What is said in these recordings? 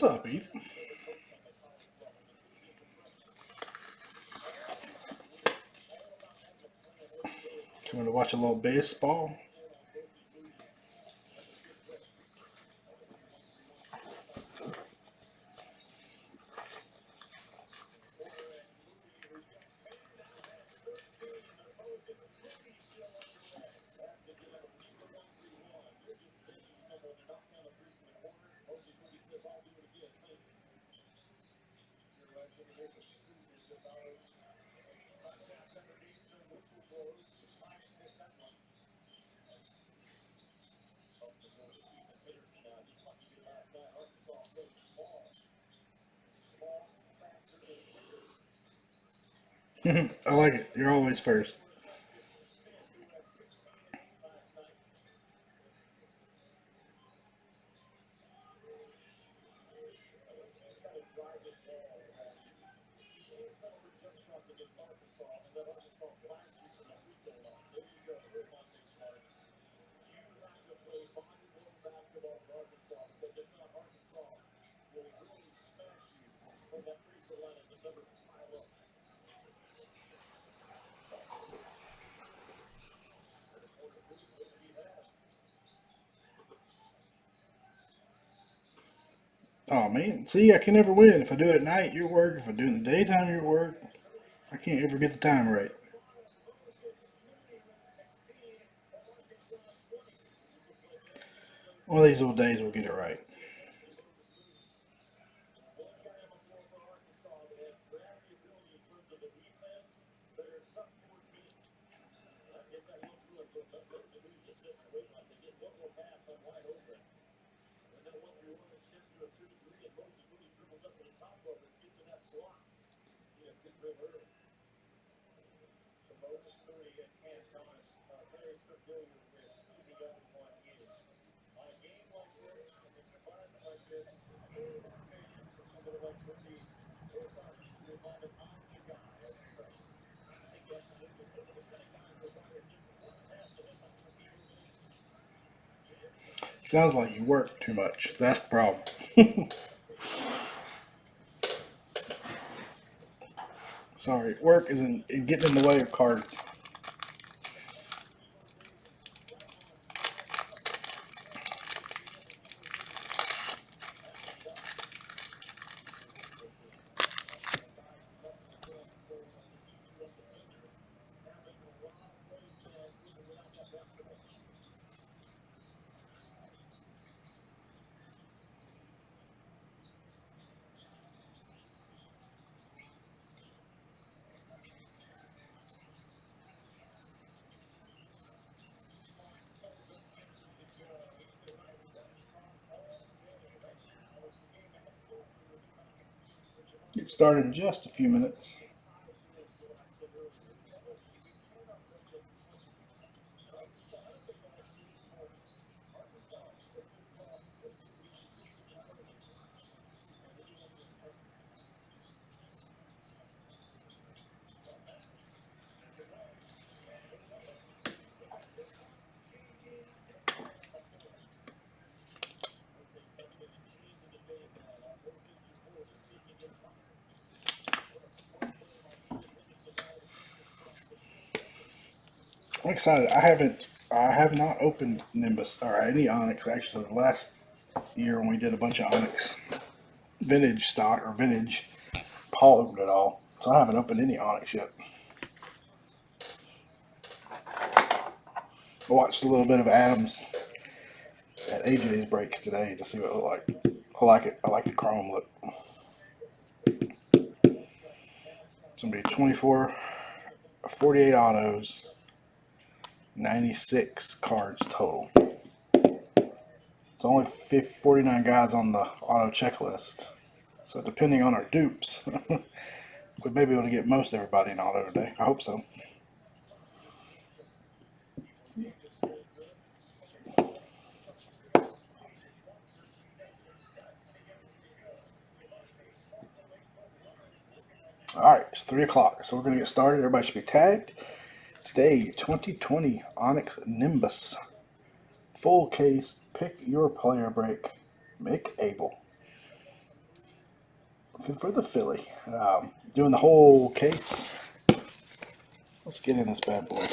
What's up, Ethan? Coming to watch a little baseball? I like it. You're always first. Oh man, see, I can never win. If I do it at night, you're work. If I do it in the daytime, you're work. I can't ever get the time right. One of these old days, we'll get it right. Sounds like you work too much. That's the problem. Sorry, work is getting in the way of cards. Get started in just a few minutes. I'm excited. I have not opened Nimbus or any Onyx actually. Last year when we did a bunch of Onyx vintage stock or vintage, Paul opened it all, so I haven't opened any Onyx yet. I watched a little bit of Adams at AJ's breaks today to see what it looked like. I like it. I like the chrome look. It's going to be 24, 48 autos, 96 cards total. It's only 49 guys on the auto checklist. So depending on our dupes, we may be able to get most everybody in auto today. I hope so. Alright, it's 3 o'clock, so we're going to get started. Everybody should be tagged. Today, 2020 Onyx Nimbus. Full case, pick your player break. Mick Abel. Looking for the Philly. Doing the whole case. Let's get in this bad boy.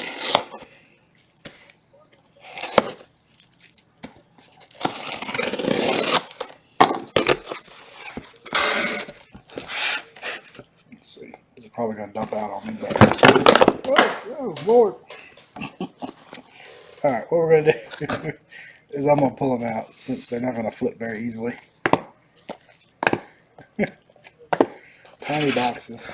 Let's see. This is probably going to dump out on me. But... oh, Lord. Alright, what we're going to do is I'm going to pull them out since they're not going to flip very easily. Tiny boxes.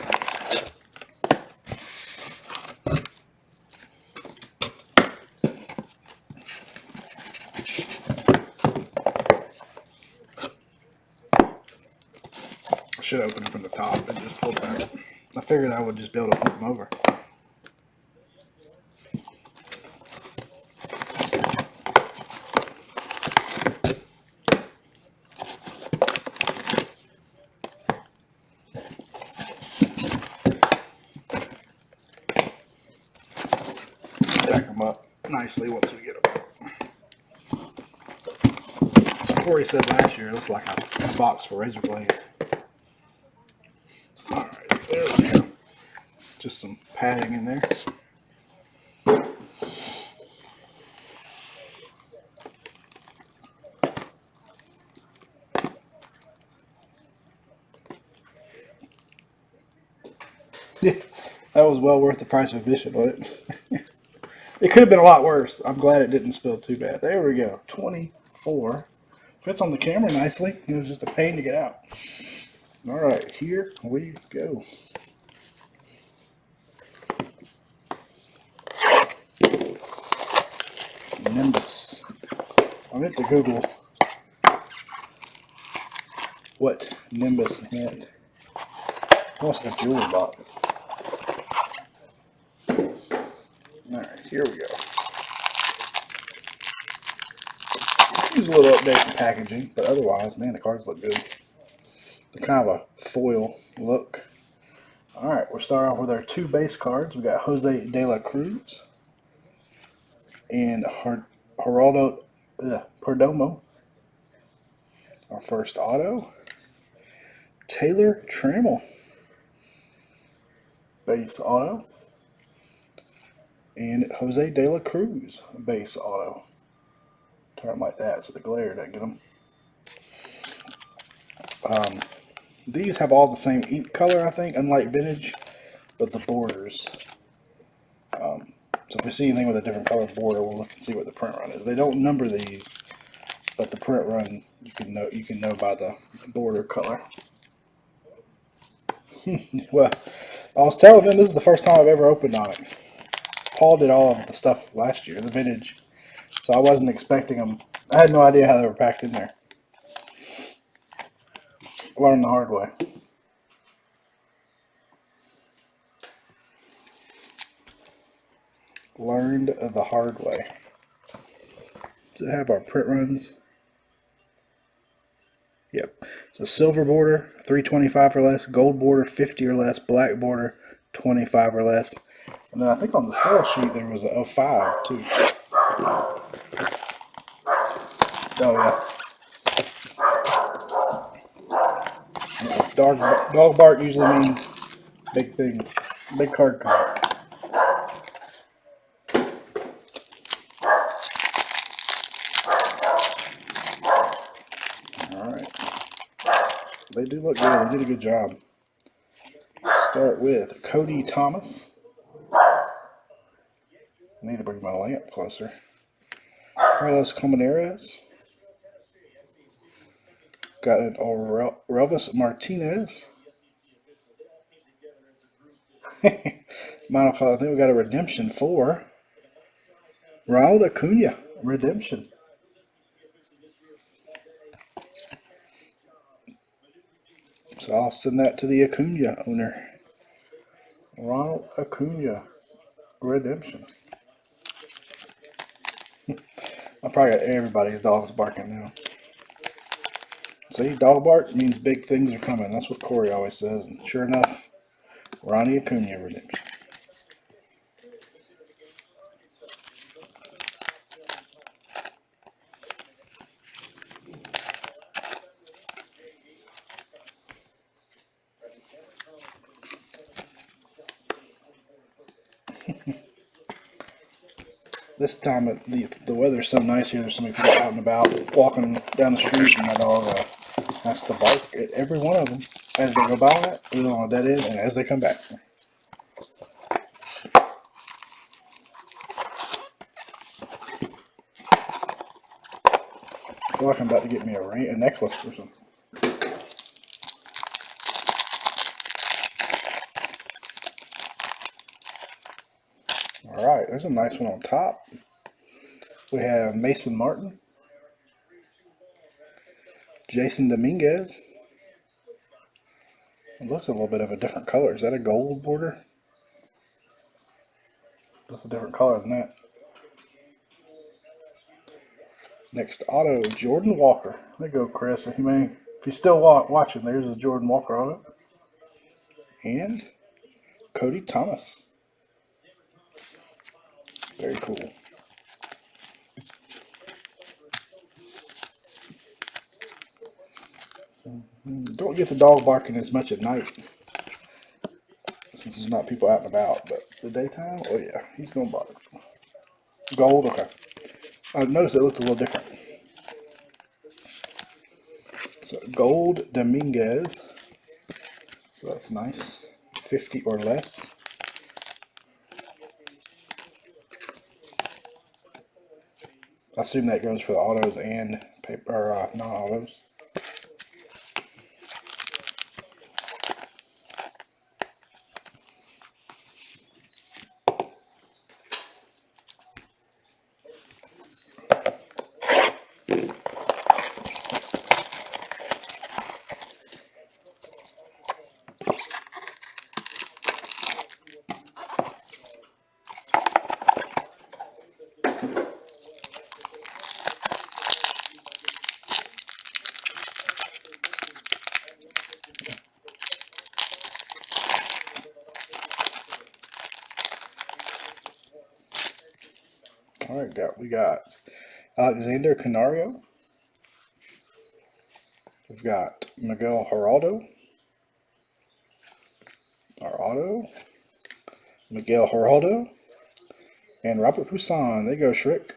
I should open them from the top and just pull them out. I figured I would just be able to flip them over. Stack them up nicely once we get them. As Corey said last year, it looks like a box for razor blades. Alright, there we go. Just some padding in there. Yeah, that was well worth the price of admission, wasn't it? It could have been a lot worse. I'm glad it didn't spill too bad. There we go. 24. Fits on the camera nicely. It was just a pain to get out. Alright, here we go. Nimbus. I meant to Google what Nimbus meant. Almost like a jewelry box. Alright, here we go. Use a little update in packaging, but otherwise, man, the cards look good. They're kind of a foil look. Alright, we'll start off with our 2 base cards. We got Jose De La Cruz and Geraldo Perdomo. Our first auto. Taylor Trammell. Base auto. And Jose De La Cruz. Base auto. Turn them like that so the glare doesn't get them. These have all the same ink color, I think, unlike vintage, but the borders. So if we see anything with a different color border, we'll look and see what the print run is. They don't number these, but the print run you can know by the border color. Well, I was telling them this is the first time I've ever opened Onyx. Paul did all of the stuff last year, the vintage, so I wasn't expecting them. I had no idea how they were packed in there. Learned the hard way. Learned the hard way. Does it have our print runs? Yep. So silver border, 325 or less. Gold border, 50 or less. Black border, 25 or less. And then I think on the sale sheet there was a 05 too. Oh yeah. Dog bark usually means big thing, big card count. They do look good. They did a good job. Start with Cody Thomas. I need to bring my lamp closer. Carlos Colmenares. Got an Relvis Martinez. Monocolor. I think we got a redemption for Ronald Acuna. Redemption. So I'll send that to the Acuna owner. Ronald Acuna. Redemption. I probably got everybody's dogs barking now. See, dog bark means big things are coming. That's what Corey always says. And sure enough, Ronnie Acuna redemption. This time the weather's so nice here. There's so many people out and about walking down the street, and my dog has to bark at every one of them as they go by, either on a dead end, and as they come back. I feel like I'm about to get me a necklace or something. All right, there's a nice one on top. We have Mason Martin, Jason Dominguez. It looks a little bit of a different color. Is that a gold border? That's a different color than that. Next auto, Jordan Walker. There you go, Chris. If you're still watching, there's a Jordan Walker auto. And Cody Thomas. Very cool. Don't get the dog barking as much at night, since there's not people out and about. But the daytime, oh yeah, he's gonna bark. Gold, okay. I noticed it looked a little different. So gold Dominguez. So that's nice. 50 or less. I assume that goes for the autos and paper, or non-autos. All right, we got Alexander Canario. We've got Miguel Geraldo. Our auto. Miguel Geraldo. And Robert Poussin. There you go, Shriek.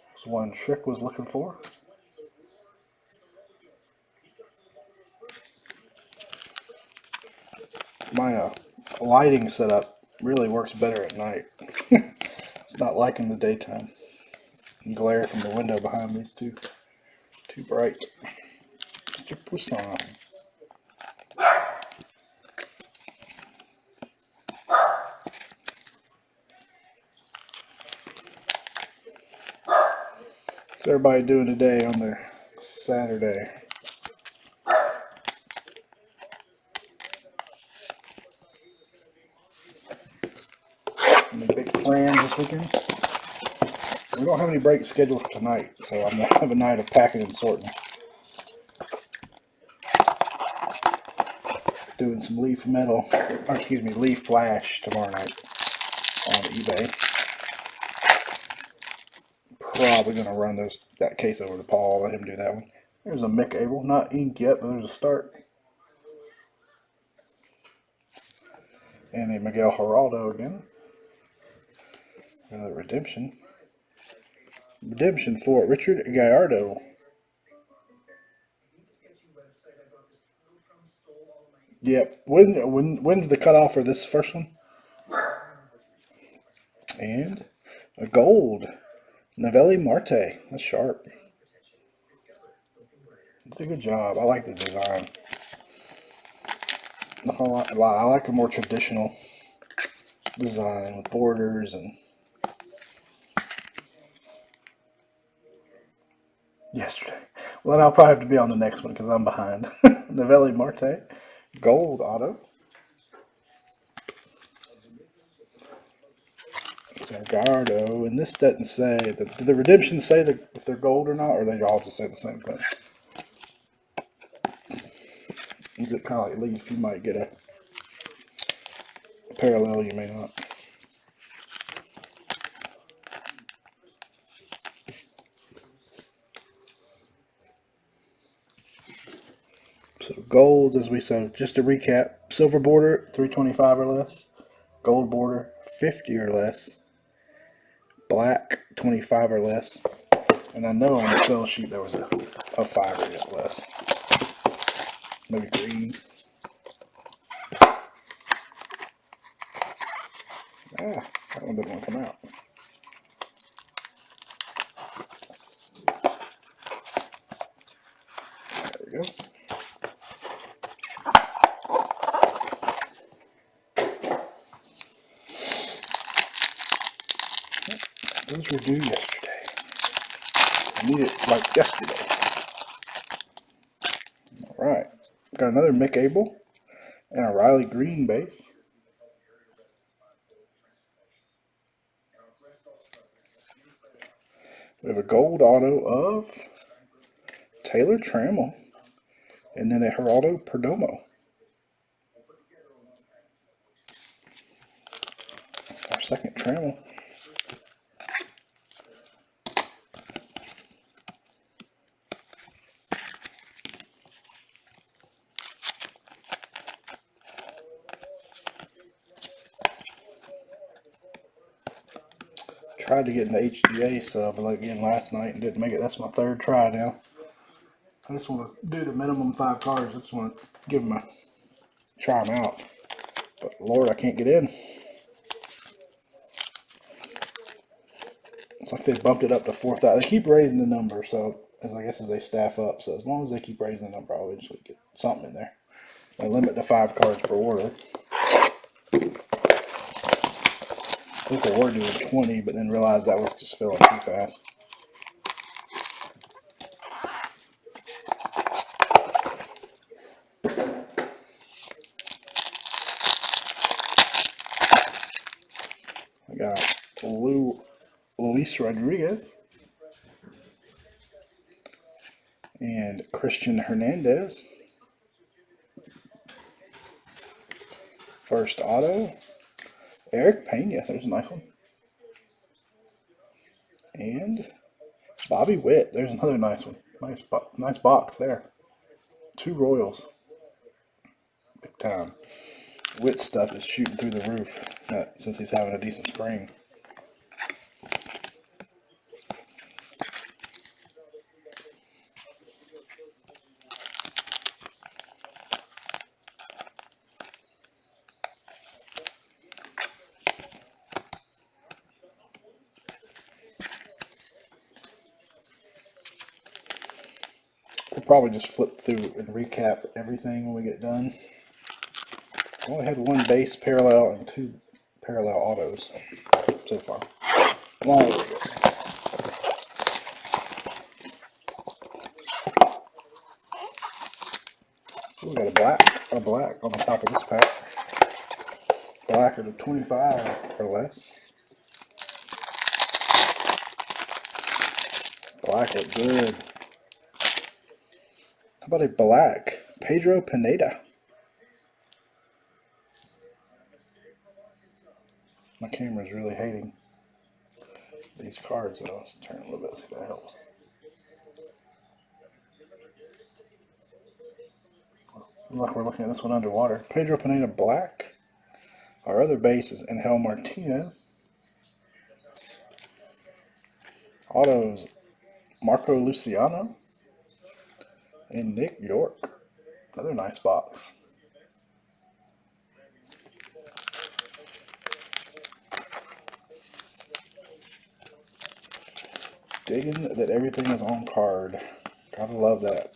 That's one Shriek was looking for. My lighting setup really works better at night. It's not like in the daytime. And glare from the window behind me is too bright. Mr. Poussin. What's everybody doing today on their Saturday? Any big plans this weekend? We don't have any breaks scheduled for tonight, so I'm going to have a night of packing and sorting. Doing some leaf metal, or excuse me, leaf flash tomorrow night on eBay. Probably going to run that case over to Paul, let him do that one. There's a Mick Abel, not inked yet, but there's a start. And a Miguel Geraldo again. Another redemption. Redemption for Richard Gallardo. Yep. When's the cutoff for this first one? And a gold. Novelli Marte. That's sharp. Did a good job. I like the design. Not gonna lie, I like a more traditional design with borders and. Yesterday. Well, then I'll probably have to be on the next one because I'm behind. Novelli Marte, gold auto. Zargardo, and this doesn't say, do the redemptions say if they're gold or not, or they all just say the same thing? Is it kind of like Leaf? You might get a parallel, you may not. So gold, as we said, just to recap, silver border, 325 or less. Gold border, 50 or less. Black, 25 or less. And I know on the sell sheet there was a 5 or less. Maybe green. That one didn't want to come out. There we go. Those were due yesterday. I need it like yesterday. Alright. Got another Mick Abel and a Riley Green base. We have a gold auto of Taylor Trammell. And then a Geraldo Perdomo. Our second Trammell. Tried to get in the HGA sub again last night and didn't make it. That's my third try now. I just want to do the minimum 5 cards. I just want to give them try them out. But Lord, I can't get in. It's like they bumped it up to 4,000. They keep raising the number, so I guess as they staff up. So as long as they keep raising the number, I'll eventually get something in there. They limit to 5 cards per order. I think they were doing 20, but then realized that was just filling too fast. I got Luis Rodriguez and Christian Hernandez. First auto, Eric Pena. There's a nice one. And Bobby Witt. There's another nice one. Nice box there. 2 Royals. Big time. Witt stuff is shooting through the roof since he's having a decent spring. We'll probably just flip through and recap everything when we get done. I only had 1 base parallel and 2 parallel autos so far. Long way to go. We got a black on the top of this pack. Blacker to 25 or less. Black look good. How about a black Pedro Pineda? My camera's really hating these cards, though. Let's turn it a little bit, see if that helps. Look, we're looking at this one underwater. Pedro Pineda black. Our other base is Angel Martinez. Autos, Marco Luciano and Nick York. Another nice box. Digging that everything is on card. Gotta love that.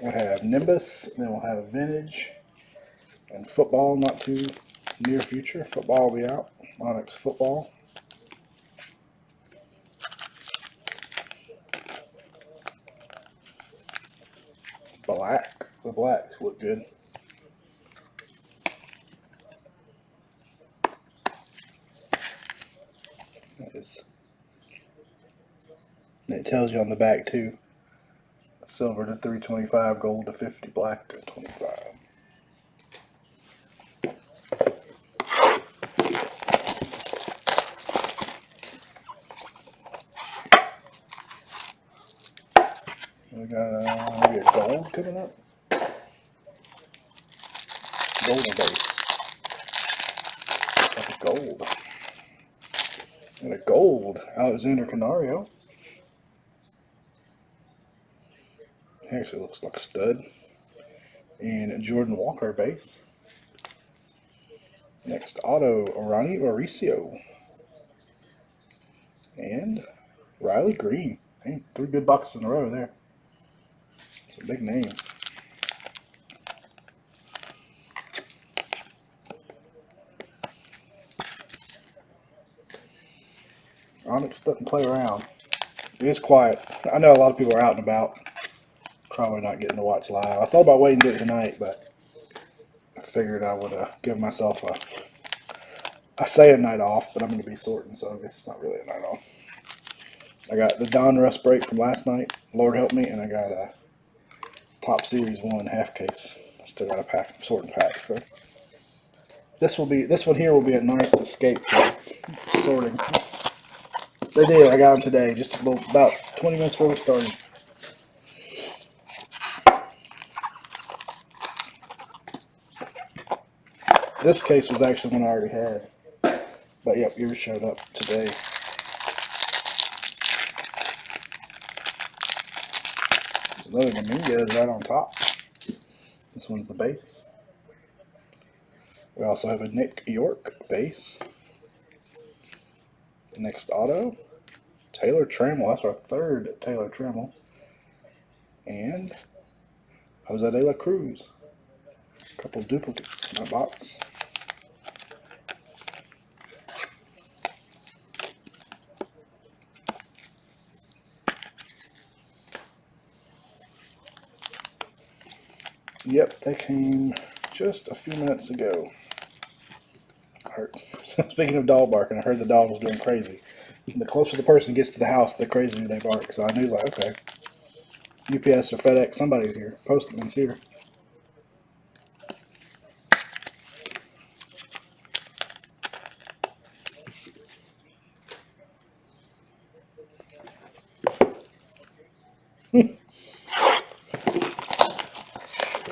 We'll have Nimbus, and then we'll have Vintage, and Football not too near future. Football will be out. Onyx Football. Black. The blacks look good. And it tells you on the back too. Silver to 325, gold to 50, black to 25. We got maybe a gold coming up. Golden base. Like a gold. And a gold Alexander Canario. Actually looks like a stud. And a Jordan Walker base. Next auto, Orani Mauricio. And Riley Green. Hey, 3 good boxes in a row there. Some big names. Onyx doesn't play around. It is quiet. I know a lot of people are out and about. Probably not getting to watch live. I thought about waiting to do it tonight, but I figured I would give myself I say a night off, but I'm going to be sorting, so I guess it's not really a night off. I got the Donruss break from last night. Lord help me, and I got a Top Series 1 half case. I still got a pack, sorting pack. So this one here will be a nice escape from sorting. They did. I got them today, just about 20 minutes before we started. This case was actually one I already had. But yep, yours showed up today. There's another Dominguez right on top. This one's the base. We also have a Nick York base. Next auto, Taylor Trammell. That's our 3rd Taylor Trammell. And Jose de la Cruz. A couple duplicates in my box. Yep, they came just a few minutes ago. Speaking of dog barking, I heard the dog was going crazy. And the closer the person gets to the house, the crazier they bark. So I knew, like, okay, UPS or FedEx, somebody's here. Postman's here.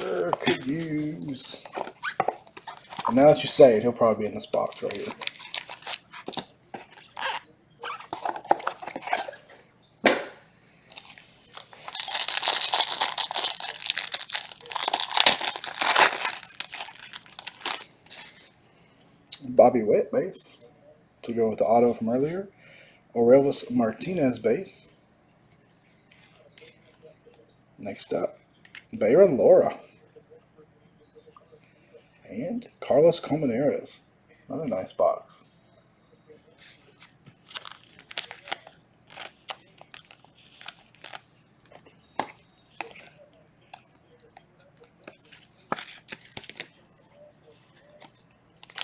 Sure could use. And now that you say it, he'll probably be in this box right here. Bobby Witt base to go with the auto from earlier. Orelvis Martinez base. Next up, Bayron Lora. And Carlos Colmenares. Another nice box.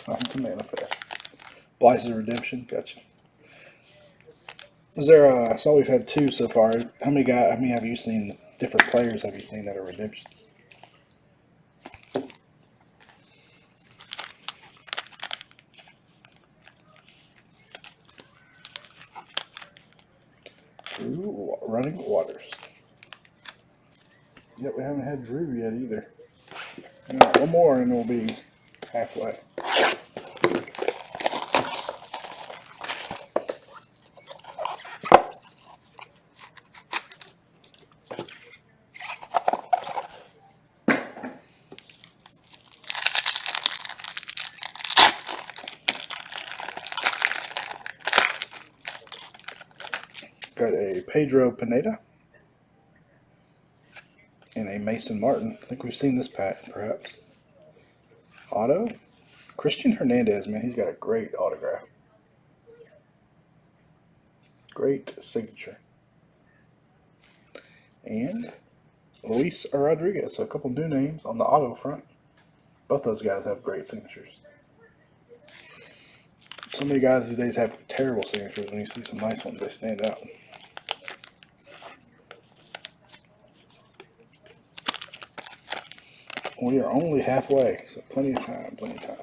Time to manifest. Blyce's Redemption. Gotcha. Is there? I saw we've had 2 so far. How many have you seen? Different players have you seen that are redemptions? Drew Running Waters. Yep, we haven't had Drew yet either. Right, one more and we'll be halfway. Got a Pedro Pineda and a Mason Martin. I think we've seen this pack, perhaps. Auto. Christian Hernandez, man, he's got a great autograph. Great signature. And Luis Rodriguez, so a couple new names on the auto front. Both those guys have great signatures. So many guys these days have terrible signatures. When you see some nice ones, they stand out. We are only halfway, so plenty of time, plenty of time.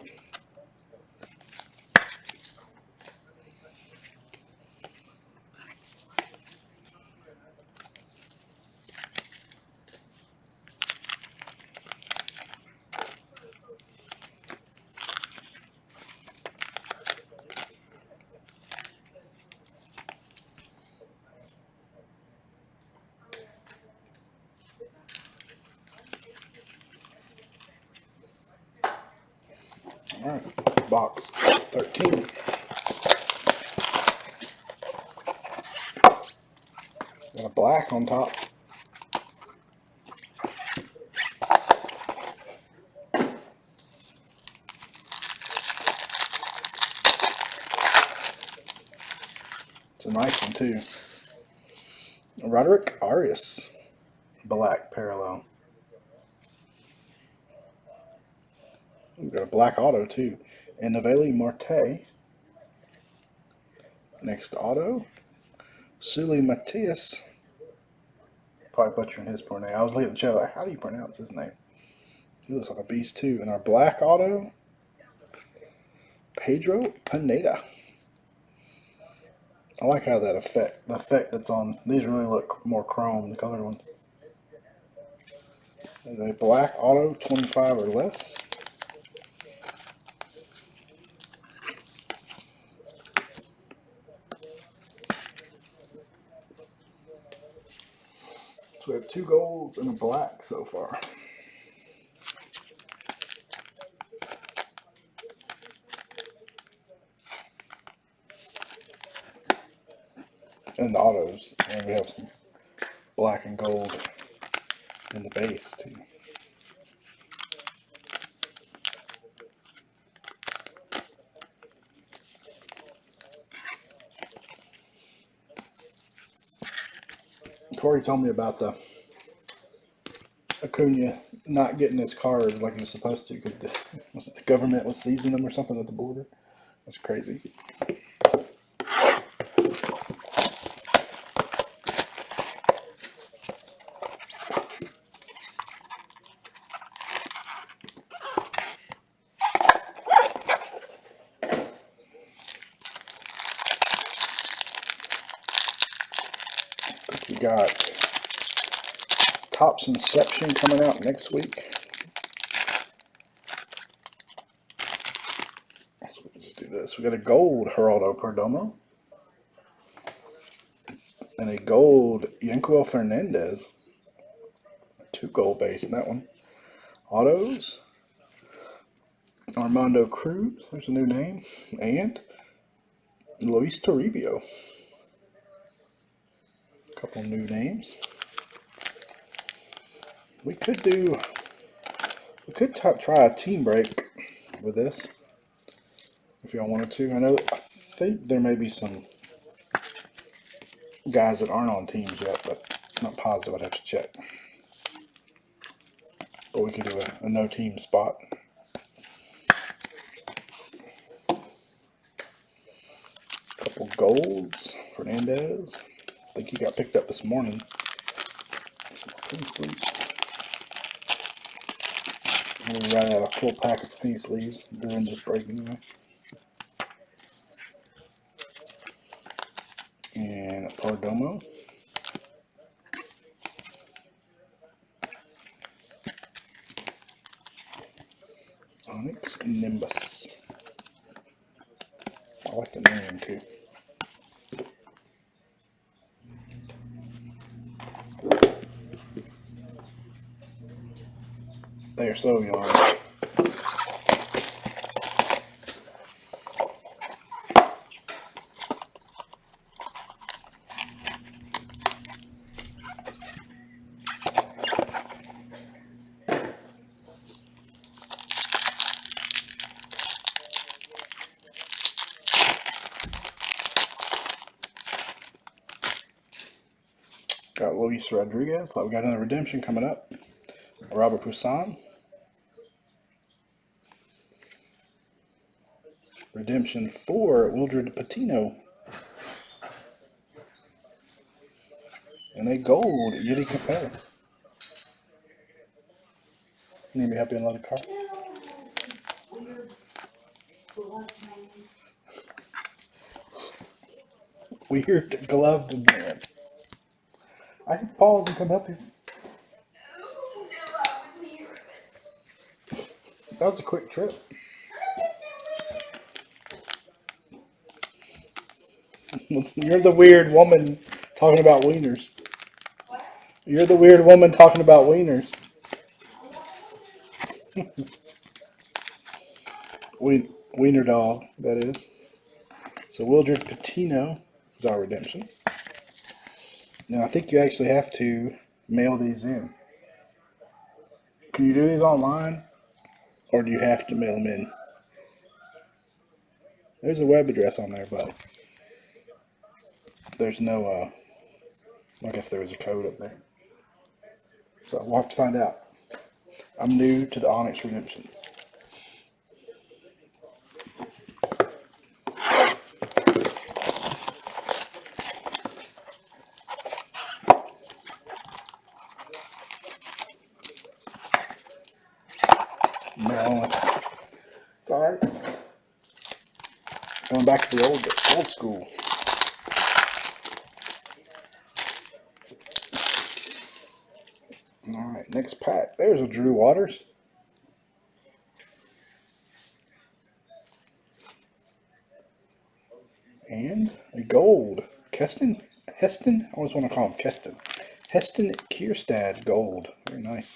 All right, box 13. Got a black on top. It's a nice one too. Roderick Arias, black parallel. We've got a black auto too. And Novelli Marte. Next auto. Sully Matias. Probably butchering his poor name. I was looking at the chat like, how do you pronounce his name? He looks like a beast too. And our black auto. Pedro Pineda. I like how the effect that's on, these really look more chrome, the colored ones. There's a black auto, 25 or less. So we have 2 golds and a black so far. And the autos, and we have some black and gold in the base too. Corey told me about the Acuna not getting his card like he was supposed to because the government was seizing them or something at the border. That's crazy. We got Topps Inception coming out next week. So we'll just do this. We got a gold Geraldo Perdomo and a gold Yanquiel Fernandez. 2 gold base in that one. Autos. Armando Cruz. There's a new name. And Luis Toribio. A couple new names. We could try a team break with this if y'all wanted to. I think there may be some guys that aren't on teams yet, but I'm not positive. I'd have to check. But we could do a no team spot. Couple golds. Fernandez. I think he got picked up this morning. Penny sleeves. I'm going to run out a full pack of penny sleeves. They're in this break anyway. And a Perdomo. Onyx Nimbus. I like the name too. They are so young. Got Luis Rodriguez. We got another redemption coming up. Robert Poussin. Redemption for Wildred Patino. And a gold Yeti Capel. Need me to help you unload the car? Weird gloved man. I can pause and come help you. That was a quick trip. You're the weird woman talking about wieners. You're the weird woman talking about wieners. Wiener dog, that is. So Wildred Patino is our redemption. Now I think you actually have to mail these in. Can you do these online? Or do you have to mail them in? There's a web address on there, but there's no, I guess there was a code up there. So we'll have to find out. I'm new to the Onyx redemption. No. Sorry. Going back to the old school. Alright, next pack. There's a Drew Waters. And a gold. Heston? I always want to call him Keston. Heston Kierstad gold. Very nice.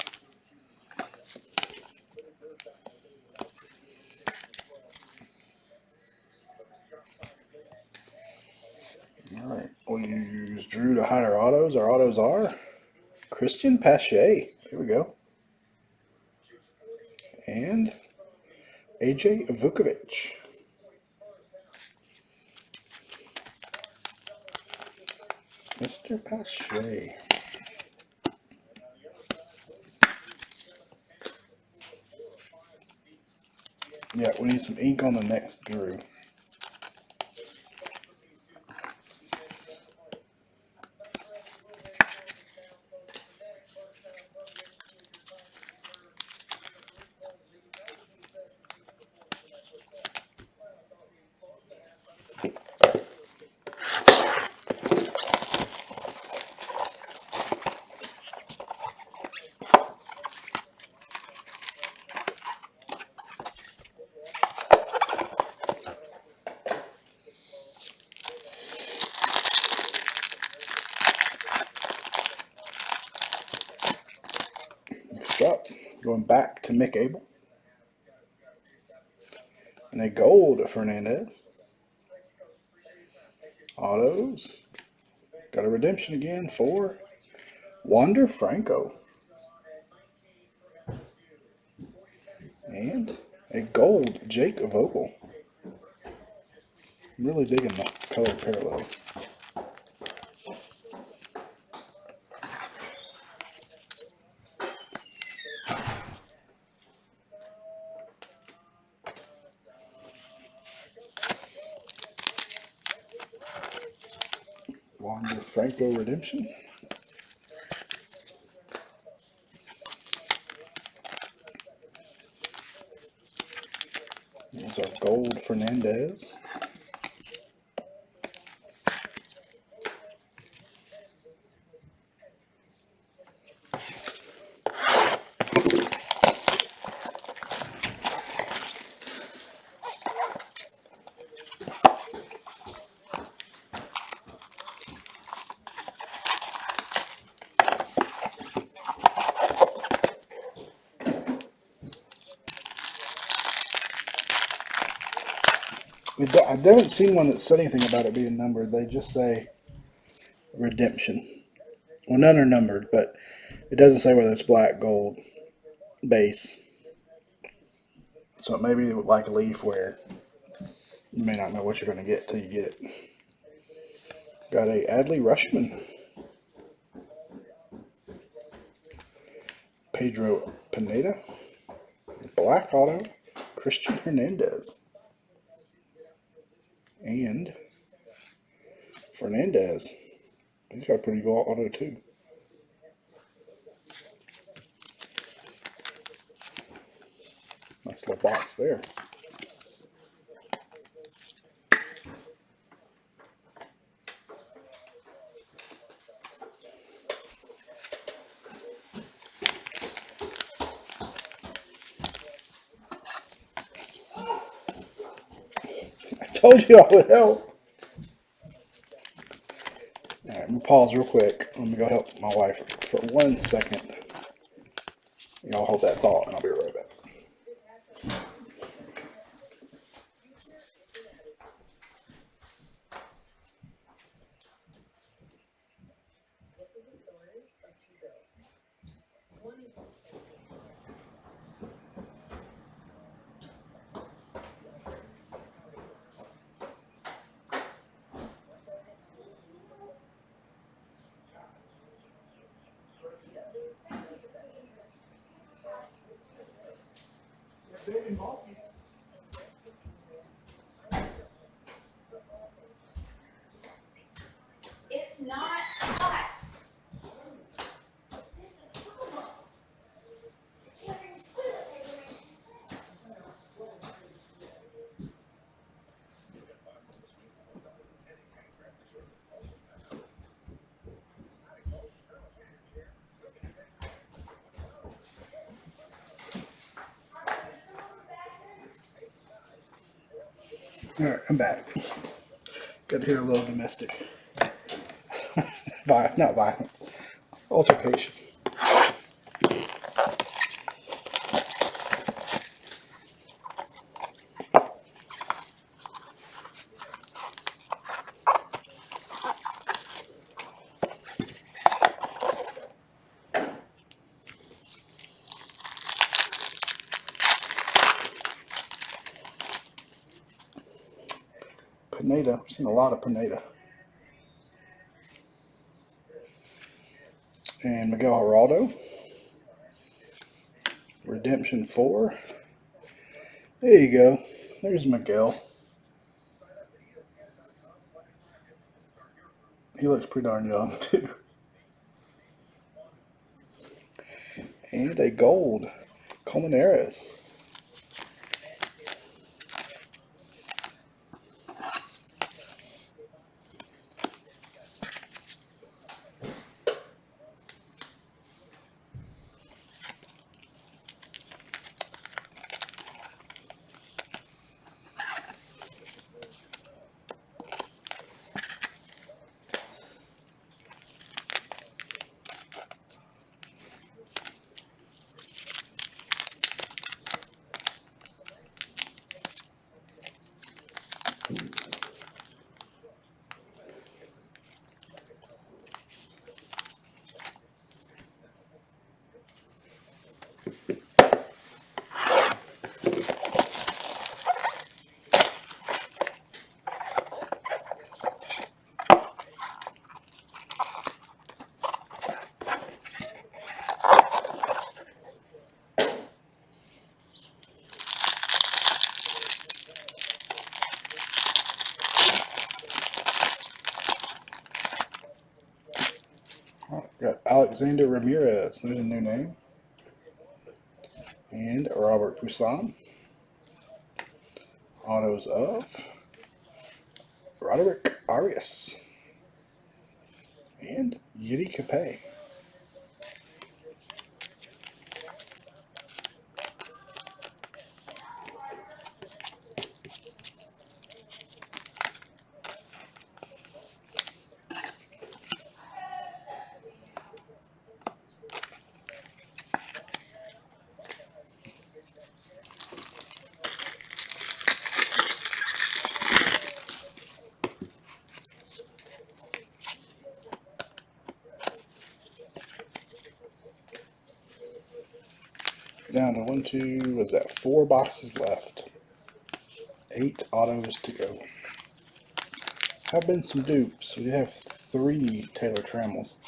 Alright, we'll use Drew to hide our autos. Our autos are Christian Pache. There we go. And AJ Vukovic. Mr. Pache. Yeah, we need some ink on the next Drew. Next up, going back to Mick Abel. And a gold Fernandez. Autos. Got a redemption again for Wander Franco. And a gold Jake Vogel. I'm really digging the color parallels. Wander Franco redemption. There's our gold Fernandez. I haven't seen one that said anything about it being numbered. They just say redemption. Well, none are numbered, but it doesn't say whether it's black, gold, base. So it may be like a leaf where you may not know what you're going to get till you get it. Got a Adley Rushman. Pedro Pineda. Black auto, Christian Hernandez. And Fernandez. He's got a pretty good auto too. Nice little box there. I told you I would help. Alright, I'm going to pause real quick. Let me go help my wife for 1 second. Y'all hold that thought and I'll be right back. It's not hot. It's a problem. I can't bring toilet paper in. Alright, I'm back. Got to hear a little domestic. Not violence. Altercation. Pineda. I've seen a lot of Pineda. And Miguel Geraldo. Redemption 4. There you go. There's Miguel. He looks pretty darn young too. And a gold. Colmenares. Got Alexander Ramirez. There's a new name. And Robert Poussin. Autos of Roderick Arias. And Yuri Capet. Down to 1, 2, was that 4 boxes left? 8 autos to go. Have been some dupes. We have 3 Taylor Trammels.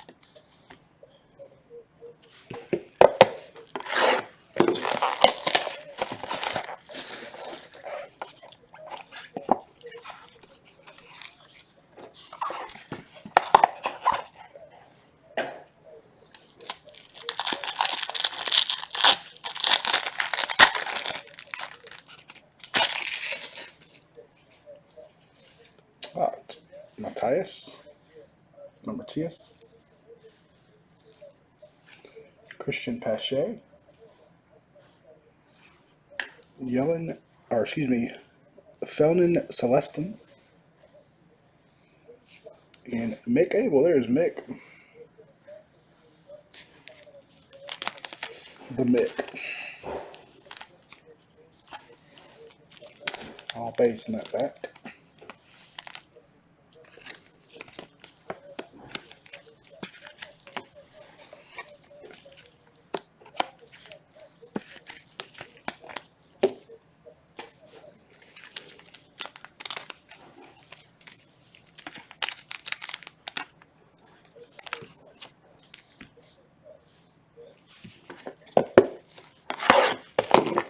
spot. Matthias. Christian Pache. Felnin Celestin. And Mick Abel. There's Mick. The Mick. All base in that back.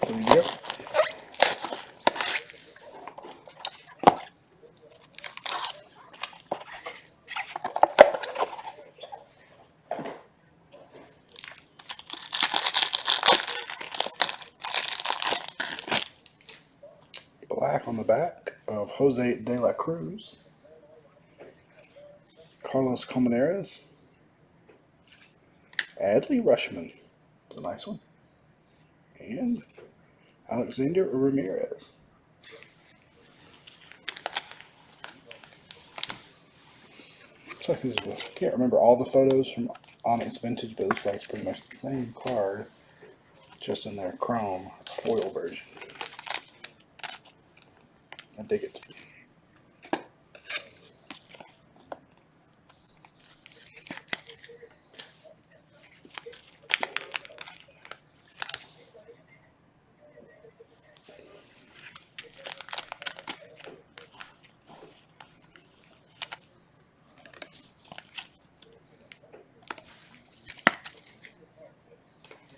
There we go. Black on the back of Jose De La Cruz. Carlos Colmenares. Adley Rushman. It's a nice one. And Alexander Ramirez. Looks like this is, I can't remember all the photos from Onyx Vintage, but it looks like it's pretty much the same card, just in their chrome foil version. I dig it.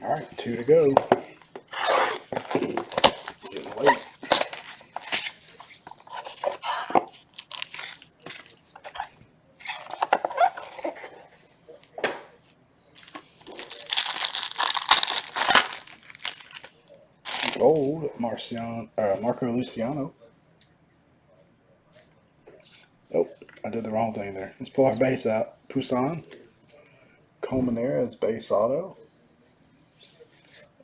All right, 2 to go. Getting late. Gold, Marco Luciano. Oh, I did the wrong thing there. Let's pull our base out. Poussin. Colmenares base auto.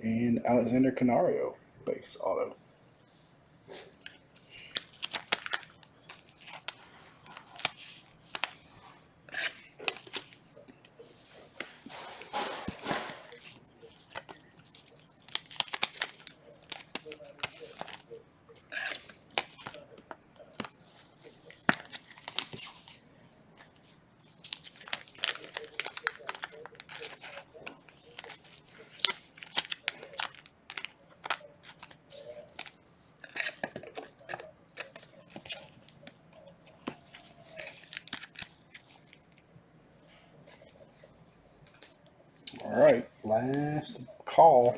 And Alexander Canario base auto. All right, last call.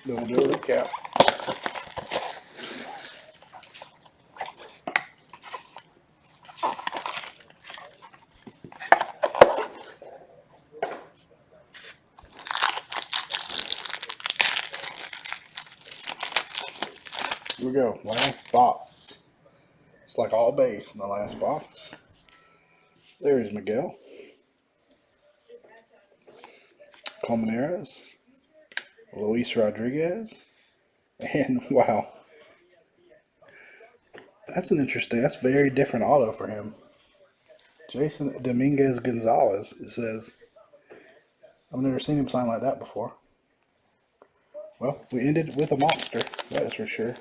Then we'll do a recap. Here we go. Last box. It's like all base in the last box. There's Miguel. Colmenares. Luis Rodriguez. And wow. That's very different auto for him. Jason Dominguez Gonzalez, it says. I've never seen him sign like that before. Well, we ended with a monster, that is for sure.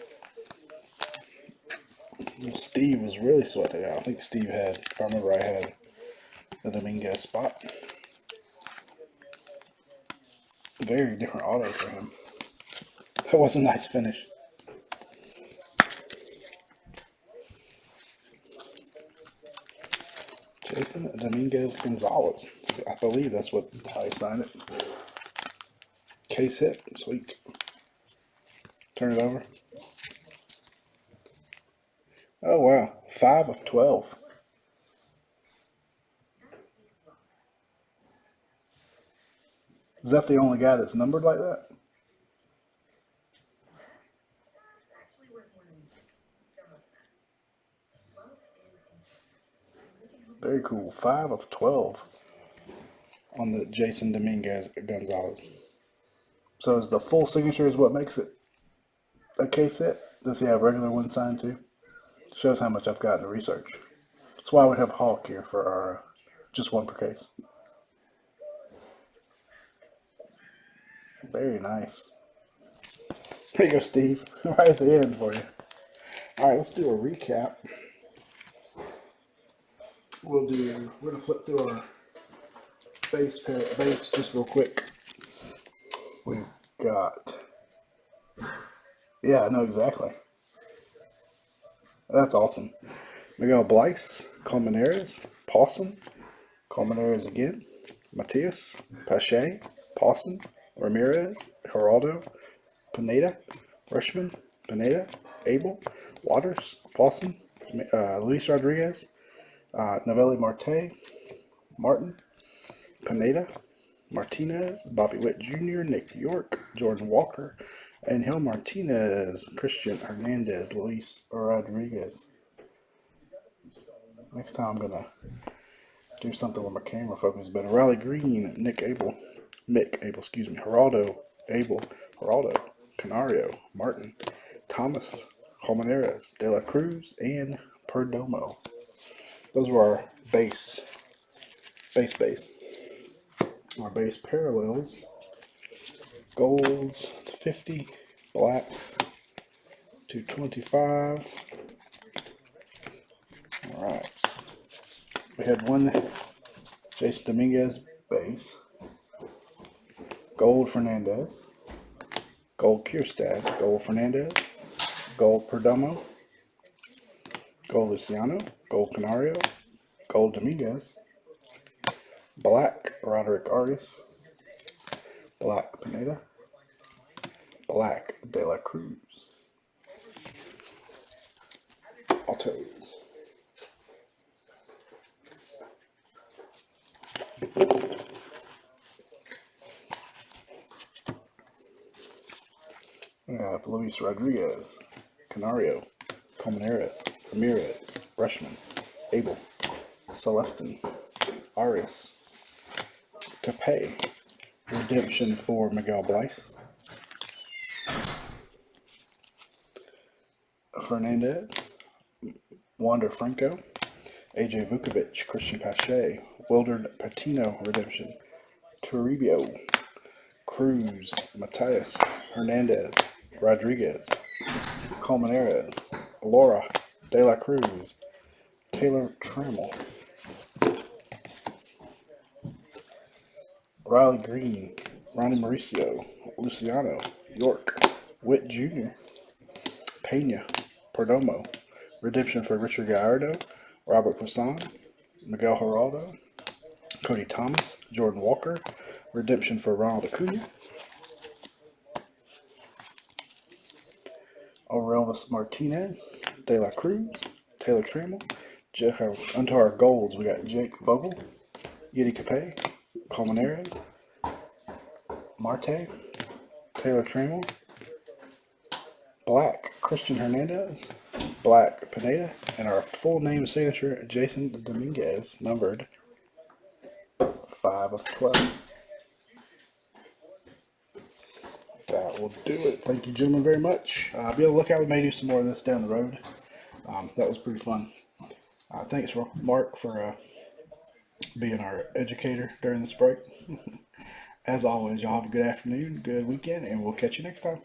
Steve was really sweating out. I think Steve had, if I remember right, had the Dominguez spot. Very different auto for him. That was a nice finish. Jason Dominguez Gonzalez. I believe that's how he signed it. Case hit. Sweet. Turn it over. Oh, wow. 5 of 12. Is that the only guy that's numbered like that? Very cool. 5 of 12 on the Jason Dominguez Gonzalez. So is the full signature is what makes it a case set? Does he have regular ones signed too? Shows how much I've gotten to research. That's why I would have Hawk here for our just one per case. Very nice. There you go, Steve. Right at the end for you. All right, let's do a recap. We're gonna flip through our base just real quick. We've got, yeah, I know exactly. That's awesome. Miguel Blyce, Colmenares, Pawson, Colmenares again, Matias, Pache, Pawson, Ramirez, Geraldo, Pineda, Rushman, Pineda, Abel, Waters, Pawson, Luis Rodriguez, Novelli Marte, Martin, Pineda, Martinez, Bobby Witt Jr., Nick York, Jordan Walker, Angel Martinez, Christian Hernandez, Luis Rodriguez. Next time I'm going to do something where my camera focus better. Riley Green, Mick Abel, Geraldo, Abel, Geraldo, Canario, Martin, Thomas, Colmenares, De La Cruz, and Perdomo. Those were our base. Our base parallels. Golds to 50, blacks to 25. Alright. We had one Jason Dominguez base. Gold Fernandez. Gold Kierstad. Gold Fernandez. Gold Perdomo. Gold Luciano. Gold Canario. Gold Dominguez. Black Roderick Arias. Black Pineda. Black De La Cruz. Autos. We have Luis Rodriguez, Canario, Colmenares, Ramirez, Rushman, Abel, Celestin, Arias, Capay, redemption for Miguel Blyce, Fernandez, Wander Franco, AJ Vukovic, Christian Pache, Wilderd Patino, redemption, Toribio, Cruz, Matias, Hernandez, Rodriguez, Colmenares, Laura, De La Cruz, Taylor Trammell, Riley Green, Ronnie Mauricio, Luciano, York, Witt Jr., Pena, Perdomo, redemption for Richard Gallardo, Robert Poussin, Miguel Geraldo, Cody Thomas, Jordan Walker, redemption for Ronald Acuna, Aurelvis Martinez, De La Cruz, Taylor Trammell. Onto our golds, we got Jake Vogel, Yeti Capay, Colmenares, Marte, Taylor Trammell, Black Christian Hernandez, Black Pineda, and our full name signature Jason Dominguez, numbered 5 of 12. That will do it. Thank you, gentlemen, very much. Be on the lookout. We may do some more of this down the road. That was pretty fun. Thanks, Mark, for being our educator during this break. As always, y'all have a good afternoon, good weekend, and we'll catch you next time.